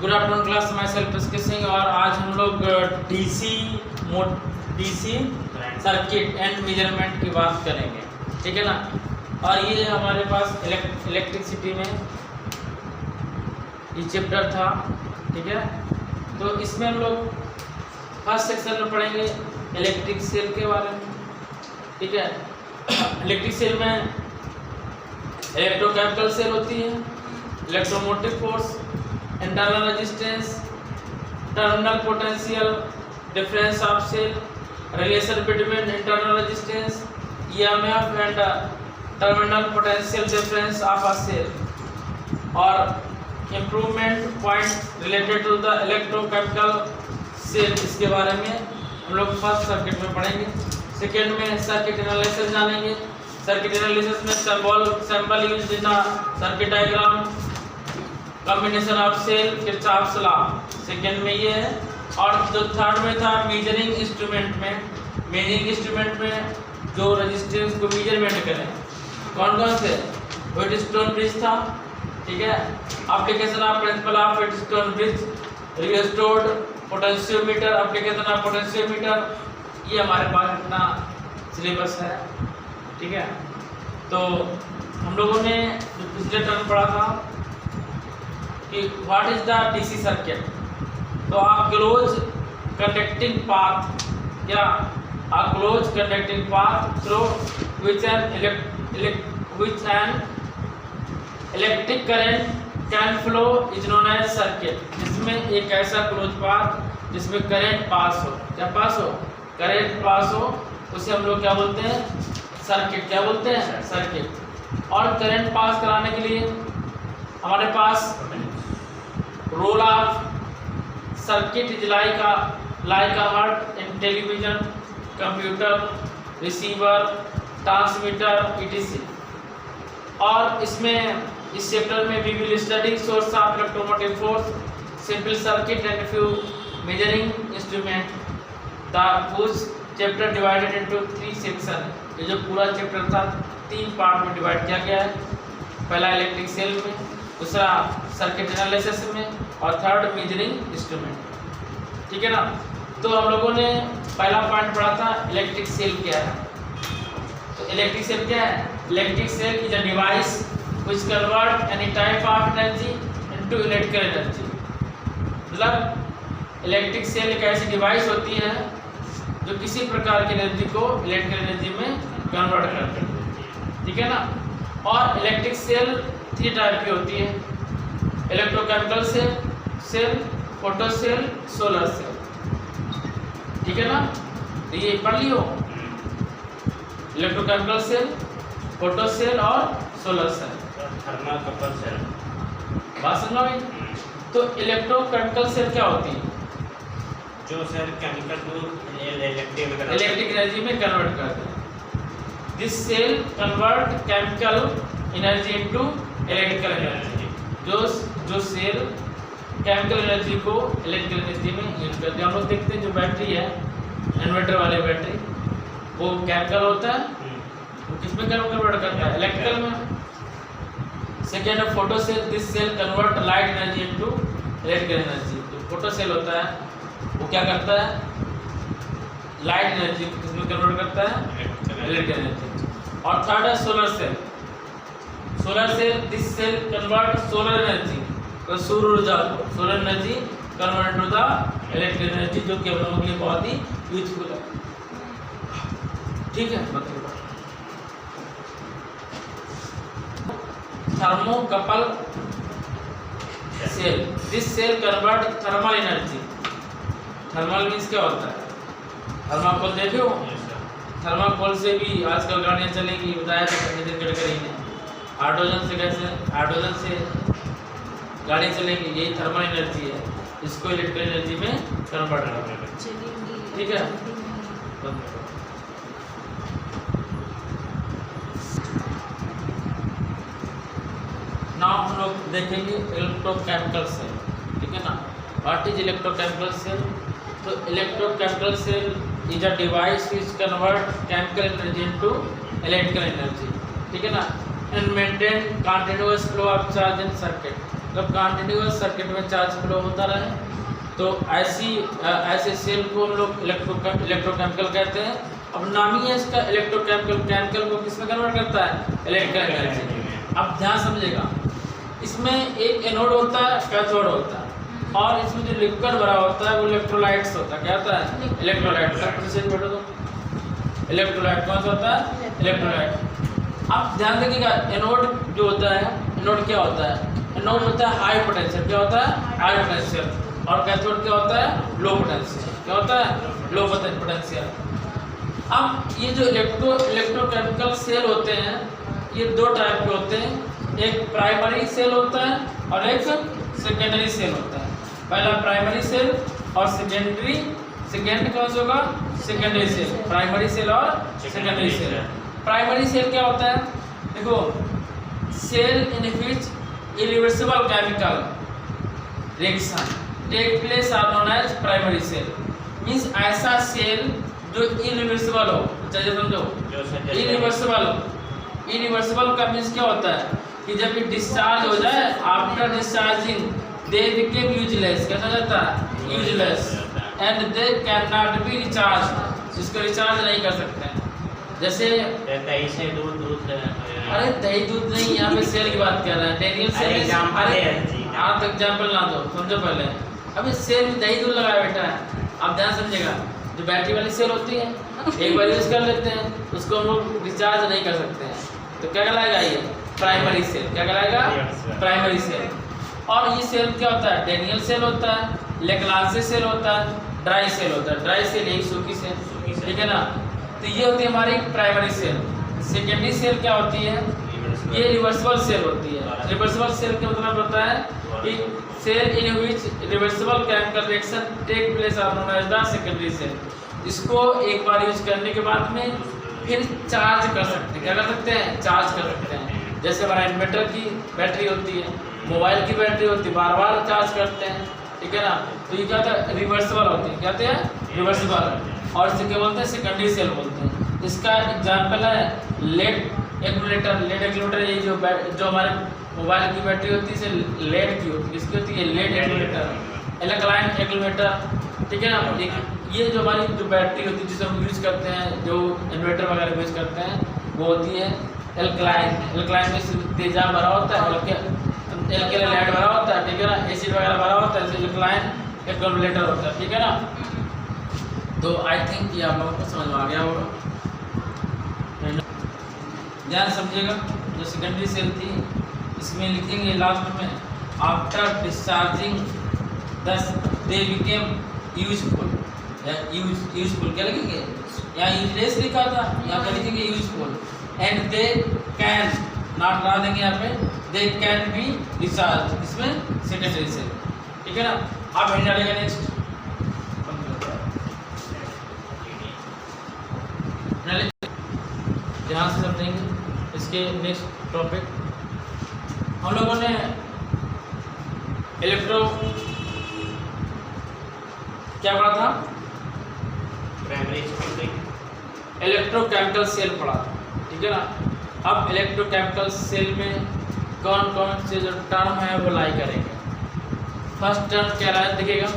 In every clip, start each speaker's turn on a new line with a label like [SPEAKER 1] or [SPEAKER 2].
[SPEAKER 1] Good afternoon class, myself SK Singh. और आज हम लोग डीसी सर्किट एंड मेजरमेंट की बात करेंगे, ठीक है ना। और ये हमारे पास इलेक्ट्रिसिटी में ये चैप्टर था, ठीक है। तो इसमें हम लोग फर्स्ट सेक्शन में पढ़ेंगे इलेक्ट्रिक सेल के बारे में, ठीक है। इलेक्ट्रिक सेल में इलेक्ट्रोकेमिकल सेल होती है, electromotive force, internal resistance, terminal potential, difference of cell, relation between internal resistance, EMF and terminal potential difference of a cell, और improvement point related to the electrochemical cell. इसके बारे में हम लोग first circuit में पढ़ेंगे। सेकेंड में circuit analysis जानेंगे। सर्किट एनालिसिस में symbol used in circuit diagram, combination of cell, Kirchhoff's law. Second में ये है। और जो थर्ड में था मेजरिंग इंस्ट्रूमेंट में जो रेजिस्टेंस को मेजरमेंट करें, कौन कौन से, व्हीटस्टोन ब्रिज था, ठीक है। Application of principle of Wheatstone bridge, restored potentiometer, application of potentiometer. ये हमारे पास इतना सिलेबस है, ठीक है। तो हम लोगों ने जो पिछले टर्म पढ़ा था कि what is the DC circuit, तो आप क्लोज कंडक्टिंग पाथ या a closed conducting path through which an electric current can flow is known as circuit। जिसमें एक ऐसा क्लोज पाथ जिसमें करंट पास हो, क्या पास हो, करंट पास हो, उसे हम लोग क्या बोलते हैं, सर्किट। क्या बोलते हैं, सर्किट। और करंट पास कराने के लिए हमारे पास role of circuit is like a heart in television, computer, receiver, transmitter etc। और इसमें इस चैप्टर में we will study source of electromotive force, simple circuit and few measuring instrument. The chapter divided into 3 section. ये जो पूरा chapter था 3 part में divide किया गया है। पहला इलेक्ट्रिक सेल में, दूसरा सर्किट एनालिसिस में, और थर्ड मेजरिंग इंस्ट्रूमेंट, ठीक है ना। तो हम लोगों ने पहला पॉइंट पढ़ा था इलेक्ट्रिक सेल क्या है। तो इलेक्ट्रिक सेल क्या है, electric cell is a device which convert any type of energy into electrical energy. मतलब इलेक्ट्रिक सेल एक ऐसी डिवाइस होती है जो किसी प्रकार की एनर्जी को इलेक्ट्रिकल एनर्जी में कन्वर्ट करती है, ठीक है ना। और इलेक्ट्रिक सेल 3 टाइप की होती है, electrochemical cell, photo cell, solar cell, ठीक है ना। तो ये पढ़ लियो, इलेक्ट्रोकेमिकल सेल, फोटो सेल और सोलर सेल।
[SPEAKER 2] थर्मोकपल सेल
[SPEAKER 1] बात समझ में। तो इलेक्ट्रोकेमिकल सेल क्या होती है,
[SPEAKER 2] जो सेल केमिकल को
[SPEAKER 1] इलेक्ट्रिक एनर्जी में कन्वर्ट करते हैं। This cell convert chemical energy into electrical energy. जो सेल केमिकल एनर्जी को इलेक्ट्रिकल एनर्जी में यूज करते हैं। हम लोग देखते हैं जो बैटरी है, इन्वर्टर वाली बैटरी, वो केमिकल होता है, वो किसमें कन्वर्ट करता है, इलेक्ट्रिकल में। सेकेंड है photo cell, this cell convert light energy into electrical energy. जो फोटो सेल होता है वो क्या करता है, लाइट एनर्जी किसमें कन्वर्ट करता है, इलेक्ट्रिकल एनर्जी। और थर्ड है solar cell. Solar cell, this cell convert solar energy, तो सूर्य ऊर्जा को, solar energy convert to the electrical energy, जो कि हम लोगों के लिए बहुत ही यूजफुल है, ठीक है। Thermocouple cell, this cell convert thermal energy. Thermal means क्या होता है, थर्माकोल देखे हो, थर्माकोल से भी आजकल गाड़ियाँ चलेंगी, बताया था नितिन गडकरी ने। हाइड्रोजन से गाड़ी चलेंगी, यही थर्मल एनर्जी है, इसको इलेक्ट्रिकल एनर्जी में कन्वर्ट करना है, ठीक है। नाउ हम लोग देखेंगे इलेक्ट्रोकेमिकल सेल, ठीक है ना। व्हाट इज इलेक्ट्रोकेमिकल सेल, तो electrochemical cell is a device which convert chemical energy into electrical energy, ठीक है ना, and maintain continuous flow of charge in circuit। मतलब कंटिन्यूअस सर्किट में चार्ज फ्लो होता रहे, तो ऐसे सेल को हम लोग इलेक्ट्रोकेमिकल कहते हैं। अब नाम ही है इसका इलेक्ट्रोकेमिकल, केमिकल को किसमें कन्वर्ट करता है, इलेक्ट्रिकल एनर्जी। अब ध्यान समझिएगा, इसमें एक एनोड होता है, कैथोड होता है, और इसमें जो लिक्विड भरा होता है वो इलेक्ट्रोलाइट्स होता है। क्या होता है, इलेक्ट्रोलाइट। इलेक्ट्रोलाइट कौन सा होता है, इलेक्ट्रोलाइट। अब ध्यान रखिएगा, एनोड जो होता है, एनोड क्या होता है, एनोड होता है हाई पोटेंशियल। क्या होता है, हाई पोटेंशियल। और कैथोड क्या होता है, लो पोटेंशियल। क्या होता है, लो पोटेंशियल। अब ये जो इलेक्ट्रोकेमिकल सेल होते हैं, ये दो टाइप के होते हैं। एक प्राइमरी सेल होता है और एक सेकेंडरी सेल होता है। पहला प्राइमरी सेल और सेकेंड कौन सा होगा, सेकेंडरी सेल। प्राइमरी सेल और सेकेंडरी सेल। प्राइमरी सेल क्या होता है, देखो, cell in which irreversible chemical reaction take place are known as primary cell. Means ऐसा सेल जो इरिवर्सिबल हो, चाहिए समझो, इरिवर्सिबल का मींस क्या होता है कि जब ये डिस्चार्ज हो जाए, after discharging they became useless. कैसा हो जाता है, useless, and they can not be recharge. इसको रिचार्ज नहीं कर सकते हैं। जैसे
[SPEAKER 2] दही से दूध
[SPEAKER 1] अरे दही दूध नहीं, यहाँ पे सेल की बात कर रहे हैं, डेनियल सेल। आप एग्जाम्पल ना दो, समझो पहले। अभी सेल में दही दूध लगाया बैठा है। आप ध्यान समझिएगा, जो बैटरी वाली सेल होती है, एक बार यूज कर लेते हैं, उसको हम लोग रिचार्ज नहीं कर सकते हैं, तो क्या कहलाएगा, ये प्राइमरी सेल। क्या कहलाएगा, प्राइमरी सेल। और ये सेल क्या होता है, डेनियल सेल होता है, लेग्रांजे सेल होता है, ड्राई सेल होता है। ड्राई सेल एक सूखी सेल, ठीक है ना। तो ये होती है हमारी प्राइमरी सेल। सेकेंडरी सेल क्या होती है, ये रिवर्सिबल सेल होती है। रिवर्सिबल सेल का मतलब होता है कि cell in which reversible chemical reaction take place are known as the secondary cell. इसको एक बार यूज करने के बाद में फिर चार्ज कर सकते हैं। क्या कर सकते हैं, चार्ज कर सकते हैं। जैसे हमारा इन्वर्टर की बैटरी होती है, मोबाइल की बैटरी होती है, बार बार चार्ज करते हैं, ठीक है ना। तो ये क्या होता है, रिवर्सिबल होती है। क्या होते हैं, रिवर्सिबल। और इसे क्या बोलते हैं, सेकेंडरी सेल बोलते हैं। इसका एग्जाम्पल है लेड एक्यूमुलेटर। लेड एक्यूमुलेटर ये जो हमारे मोबाइल की बैटरी होती है, इसे लेड की होती है। किसकी होती है, लेड एक्यूमुलेटर, एल्कलाइन एक्यूमुलेटर, ठीक है ना। ये जो हमारी जो बैटरी होती है जिसे हम यूज करते हैं, जो इन्वर्टर वगैरह यूज करते हैं, वो होती है एल्कलाइन। एल्कलाइन में तेजाब भरा होता है, एल्केलाइड भरा होता है, ठीक है ना, एसिड वगैरह भरा होता है, एल्कलाइन एक्यूमुलेटर होता है, ठीक है ना। तो आई थिंक ये आप लोगों को समझ में आ गया होगा। ध्यान समझिएगा, जो सेकेंडरी सेल थी, इसमें लिखेंगे लास्ट में, आफ्टर डिस्चार्जिंग दस दे बिकेम यूजफुल। यूजफुल क्या लिखेंगे, यहाँ यूजलेस लिखा था, यहाँ क्या लिखेंगे, useful. And they can not ला देंगे यहाँ पे, दे कैन बी रिचार्ज। इसमें सेकेंडरी सेल, ठीक है ना। आप हेड डालेगा नेक्स्ट, ध्यान से समझेंगे इसके नेक्स्ट टॉपिक। हम लोगों ने क्या पढ़ा था,
[SPEAKER 2] प्राइमरी
[SPEAKER 1] इलेक्ट्रोकेमिकल सेल पढ़ा था, ठीक है ना। अब इलेक्ट्रोकेमिकल सेल में कौन कौन से जो टर्म है वो लाई करेंगे। फर्स्ट टर्म क्या रहा है, देखिएगा,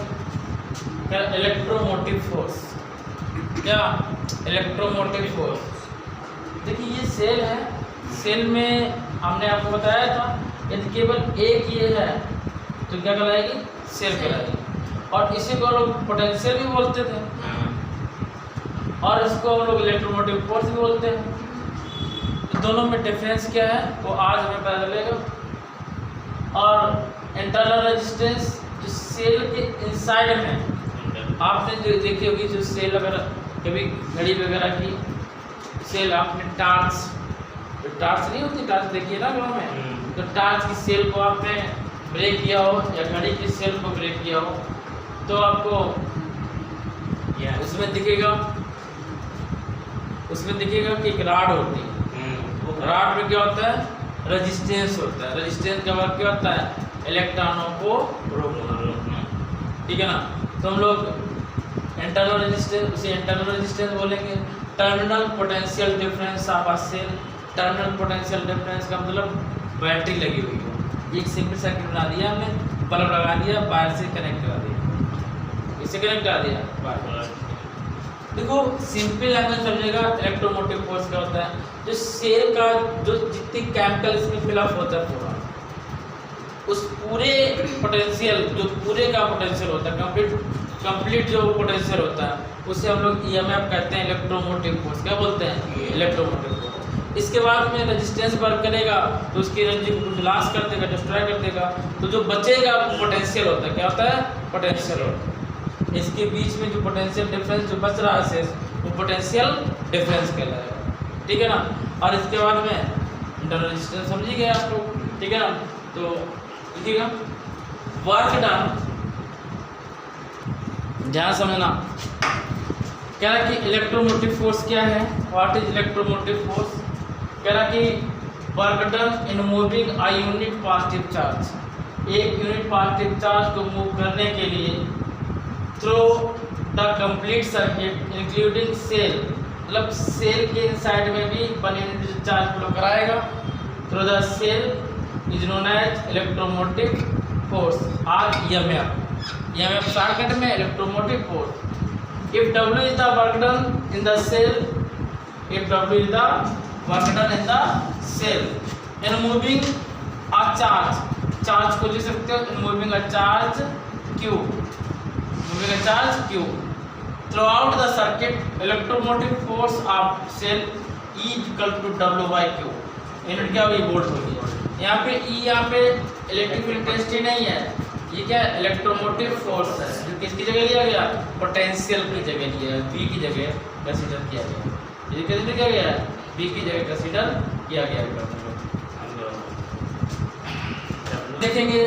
[SPEAKER 1] इलेक्ट्रोमोटिव फोर्स। क्या, इलेक्ट्रोमोटिव फोर्स। देखिए ये सेल है, सेल में हमने आपको बताया था यदि केवल एक ये है तो क्या कहलाएगी, सेल कहलाएगी। और इसी को लोग पोटेंशियल भी बोलते थे, और इसको हम लोग इलेक्ट्रोमोटिव फोर्स भी बोलते हैं। तो दोनों में डिफरेंस क्या है वो आज हमें पता चलेगा। और इंटरनल रेजिस्टेंस जो सेल के इनसाइड में, आपने जो देखी होगी, जो सेल अगर कभी घड़ी वगैरह की सेल, आपने टार्च नहीं होती, टार्च देखिए ना गाँव में, तो टार्च की सेल को आपने ब्रेक किया हो या घड़ी की सेल को ब्रेक किया हो, तो आपको उसमें दिखेगा कि एक राड होती है। राड में क्या होता है, रेजिस्टेंस होता है। रेजिस्टेंस का वर्क क्या होता है, इलेक्ट्रॉनों को रोकना, ठीक है ना। तो हम लोग इंटरनल रेजिस्टेंस, उसे इंटरनल रेजिस्टेंस बोलेंगे। Terminal potential difference of a cell. Terminal potential difference का मतलब बैटरी लगी हुई हो, एक सिंपल सर्किट बना दिया हमने, बल्ब लगा दिया, वायर से कनेक्ट करा दिया, इससे कनेक्ट करा दिया वायर। देखो सिंपल लैंग्वेज समझेगा, इलेक्ट्रोमोटिव फोर्स क्या होता है, जो सेल का जो जितनी केमिकल इसमें फिलअप होता है पूरा, उस पूरे पोटेंशियल, जो पूरे का पोटेंशियल होता है, कंप्लीट जो पोटेंशियल होता है, उसे हम लोग ईएमएफ कहते हैं, इलेक्ट्रोमोटिव फोर्स। क्या बोलते हैं? Electromotive force. इसके बाद में रेजिस्टेंस वर्क करेगा तो उसकी एनर्जी को कुछ लॉस कर देगा, डिस्ट्रॉय कर देगा, तो जो बचेगा पोटेंशियल होता है। क्या होता है? पोटेंशियल होता है। इसके बीच में जो पोटेंशियल डिफरेंस जो बच रहा है वो पोटेंशियल डिफरेंस कहलाएगा, ठीक है ना। और इसके बाद में इंटरनल रेजिस्टेंस समझी गए आप लोग, ठीक है ना। तो लिखिएगा वर्क डन, ध्यान समझना। कह रहा कि इलेक्ट्रोमोटिव फोर्स क्या है, व्हाट इज इलेक्ट्रोमोटिव फोर्स। कह रहा कि work done in moving a unit positive charge, एक यूनिट पॉजिटिव चार्ज को मूव करने के लिए through the complete circuit including cell, मतलब सेल के साइड में भी 1 यूनिट चार्ज फ्लो कराएगा through the cell is known as electromotive force और ईएमएफ। ईएमएफ शॉर्टकट में electromotive force. If W is the work done in the cell, if W is the work done in the cell, in moving a charge, charge को लिख सकते हो in moving a charge Q, moving a charge Q throughout the circuit, electromotive force of cell E equal to W by Q। Unit क्या हुई? Volt होगी। यहाँ पे E, यहाँ पे इलेक्ट्रिकल इंटेंसिटी नहीं है, ये क्या इलेक्ट्रोमोटिव फोर्स है, जो किसकी जगह लिया गया? पोटेंशियल की जगह लिया है, V की जगह कंसीडर किया गया। ये कंसीडर किया गया है, V की जगह कंसीडर किया गया है। देखेंगे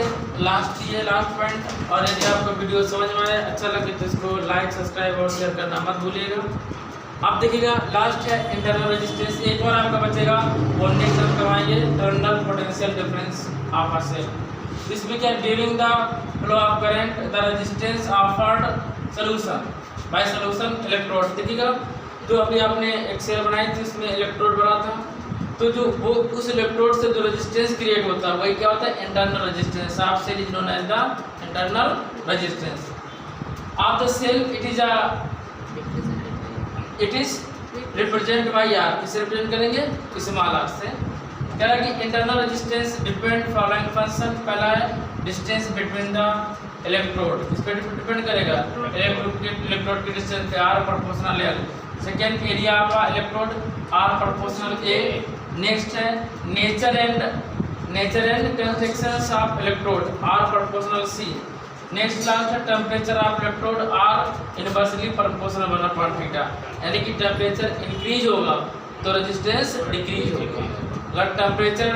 [SPEAKER 1] लास्ट, ये लास्ट पॉइंट। और यदि आपको वीडियो समझ में आए, अच्छा लगे तो इसको लाइक, सब्सक्राइब और शेयर करना मत भूलिएगा। आप देखिएगा लास्ट है इंटरनल रेजिस्टेंस। एक और आपका बचेगा, वो नेक्स्ट हम करवाएंगे terminal potential difference of a cell. इसमें क्या, during the flow of current the resistance offered solution by solution electrode. देखिएगा जो अभी आपने एक सेल बनाई थी, उसमें इलेक्ट्रोड बना था, तो जो वो उस इलेक्ट्रोड से जो रेजिस्टेंस क्रिएट होता है वही क्या होता है? Internal resistance of cell is known as the internal resistance of the cell. It is represent by R, किसे रिप्रेजेंट करेंगे? स्मॉल आर से। कह रहा है कि internal resistance depend following function. पहला है डिस्टेंस बिटवीन द इलेक्ट्रोड, इस पर डिपेंड करेगा इलेक्ट्रोड की डिस्टेंस पे, R proportional L. Second area of electrode, R proportional A. Next है nature and constructions of electrode, R proportional C. Next last है temperature of electrode, R inversely proportional 1/θ। यानी कि temperature increase होगा तो resistance decrease होगा, अगर temperature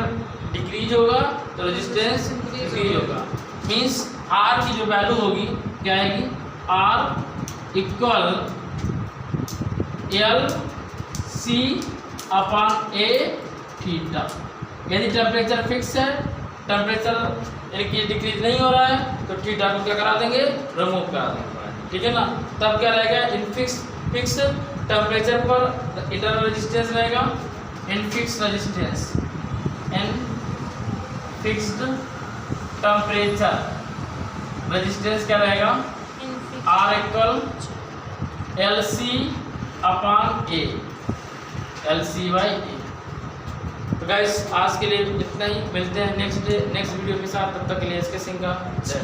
[SPEAKER 1] decrease होगा तो रेजिस्टेंस डिक्रीज होगा। मीन्स आर की जो वैल्यू होगी क्या आएगी? R equal L C upon A theta. यदि टेम्परेचर फिक्स है, टेम्परेचर यानी कि डिक्रीज नहीं हो रहा है, तो थीटा को क्या करा देंगे? रिमूव करा देंगे, ठीक है ना। तब क्या रहेगा? इन फिक्स टेम्परेचर पर इंटरनल रेजिस्टेंस रहेगा, in fix resistance, in fixed temperature resistance क्या रहेगा? R equal L C upon A, L C by A. तो गाइस आज के लिए इतना ही, मिलते हैं नेक्स्ट वीडियो के साथ, तब तक के लिए इसके सिंह का जय।